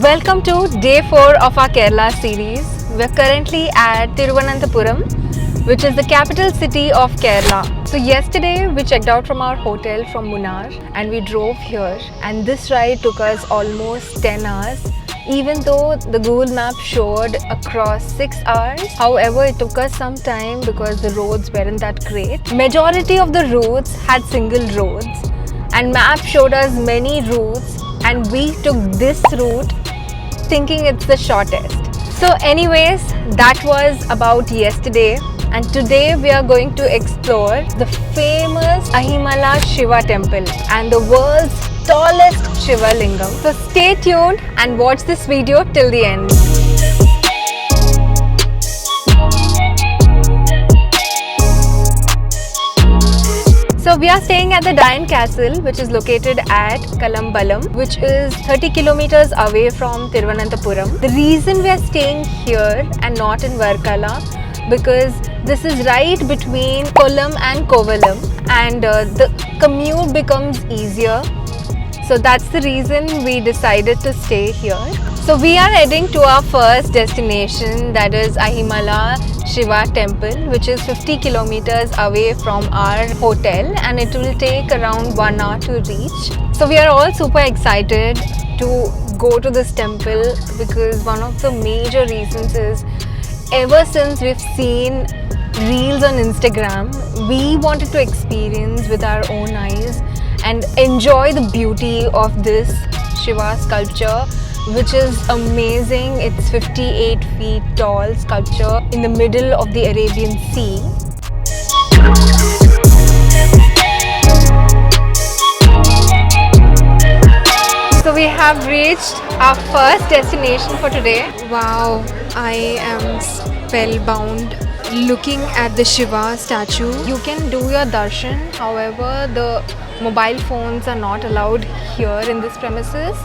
Welcome to day 4 of our Kerala series. We're currently at Thiruvananthapuram, which is the capital city of Kerala. So yesterday we checked out from our hotel from Munnar and we drove here, and this ride took us almost 10 hours. Even though the Google map showed across 6 hours, however it took us some time because the roads weren't that great. Majority of the routes had single roads and map showed us many routes, and we took this route thinking it's the shortest. So anyways, that was about yesterday, and today we are going to explore the famous Azhimala Shiva Temple and the world's tallest Shiva Lingam. So stay tuned and watch this video till the end. So we are staying at the Dain Castle, which is located at Kallamballam, which is 30 kilometers away from Thiruvananthapuram. The reason we are staying here and not in Varkala, because this is right between Kollam and Kovalam, and the commute becomes easier. So that's the reason we decided to stay here. So we are heading to our first destination, that is Azhimala Shiva Temple, which is 50 kilometers away from our hotel, and it will take around 1 hour to reach. So we are all super excited to go to this temple because one of the major reasons is, ever since we've seen reels on Instagram, we wanted to experience with our own eyes and enjoy the beauty of this Shiva sculpture, which is amazing. It's 58 feet tall sculpture in the middle of the Arabian Sea. So we have reached our first destination for today. Wow, I am spellbound looking at the Shiva statue. You can do your darshan, however the mobile phones are not allowed here in this premises.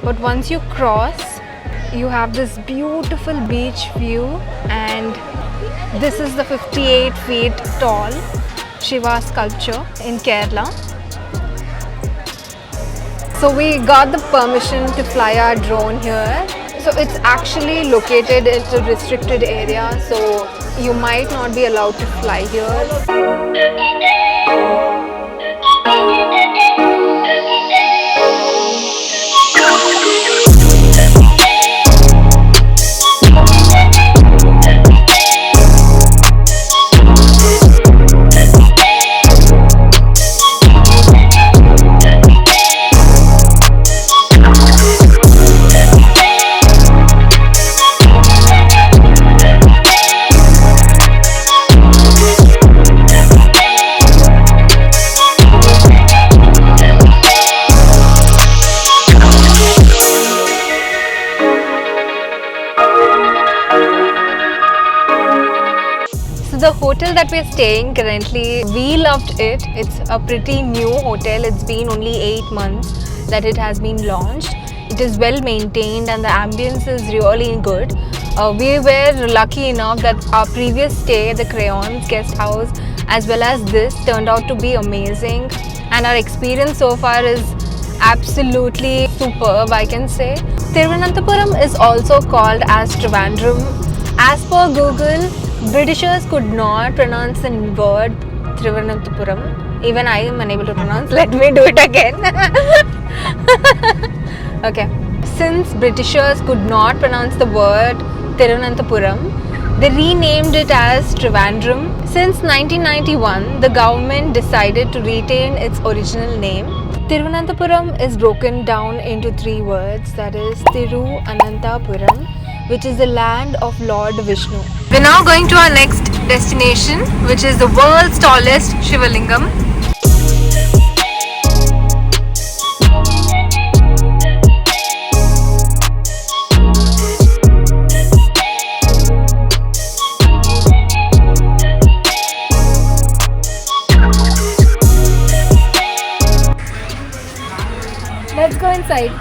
But once you cross, you have this beautiful beach view, and this is the 58 feet tall Shiva sculpture in Kerala. So we got the permission to fly our drone here. So it's actually located in a restricted area, so you might not be allowed to fly here. The hotel that we're staying currently, we loved it. It's a pretty new hotel. It's been only 8 months that it has been launched. It is well maintained and the ambience is really good. We were lucky enough that our previous stay, the Crayons guest house, as well as this, turned out to be amazing, and our experience so far is absolutely superb, I can say. Thiruvananthapuram is also called as Trivandrum. As per Google, Britishers could not pronounce the word Thiruvananthapuram. Even I am unable to pronounce. Let me do it again. Okay. Since Britishers could not pronounce the word Thiruvananthapuram, they renamed it as Trivandrum. Since 1991, the government decided to retain its original name. Thiruvananthapuram is broken down into 3 words, that is Thiruvananthapuram, which is the land of Lord Vishnu. We're now going to our next destination, which is the world's tallest Shiva Lingam. Let's go inside.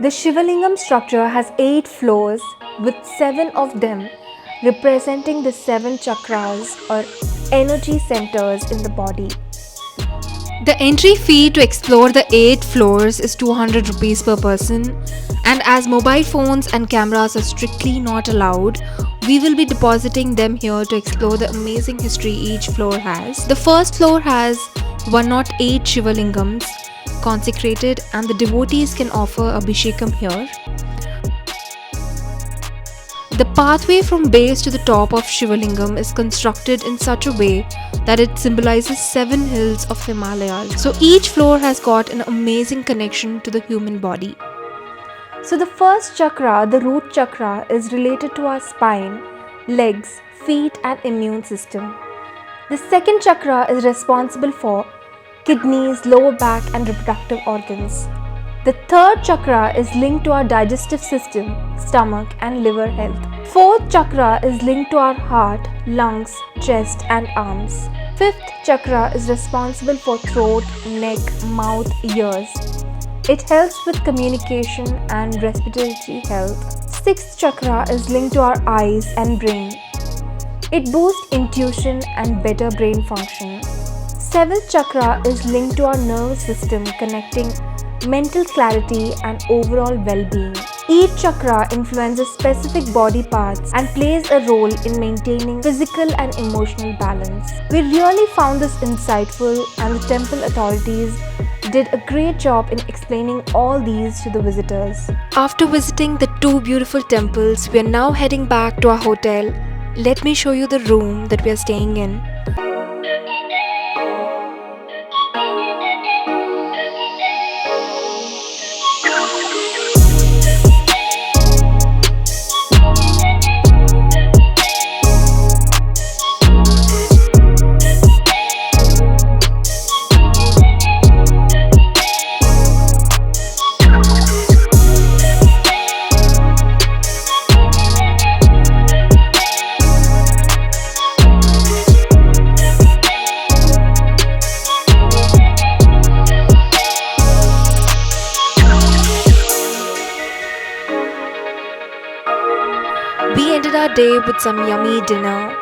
The Shivalingam structure has 8 floors with 7 of them representing the 7 chakras or energy centers in the body. The entry fee to explore the 8 floors is 200 rupees per person, and as mobile phones and cameras are strictly not allowed, we will be depositing them here to explore the amazing history each floor has. The first floor has 108 Shivalingams consecrated, and the devotees can offer Abhishekam here. The pathway from base to the top of Shivalingam is constructed in such a way that it symbolizes 7 hills of Himalayas. So each floor has got an amazing connection to the human body. So the first chakra, the root chakra, is related to our spine, legs, feet and immune system. The second chakra is responsible for kidneys, lower back and reproductive organs. The third chakra is linked to our digestive system, stomach and liver health. Fourth chakra is linked to our heart, lungs, chest and arms. Fifth chakra is responsible for throat, neck, mouth, ears. It helps with communication and respiratory health. Sixth chakra is linked to our eyes and brain. It boosts intuition and better brain function. Seventh chakra is linked to our nervous system, connecting mental clarity and overall well-being. Each chakra influences specific body parts and plays a role in maintaining physical and emotional balance. We really found this insightful, and the temple authorities did a great job in explaining all these to the visitors. After visiting the 2 beautiful temples, we are now heading back to our hotel. Let me show you the room that we are staying in. We ended our day with some yummy dinner.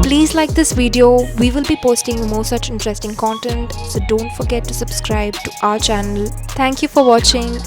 Please like this video. We will be posting more such interesting content, so don't forget to subscribe to our channel. Thank you for watching.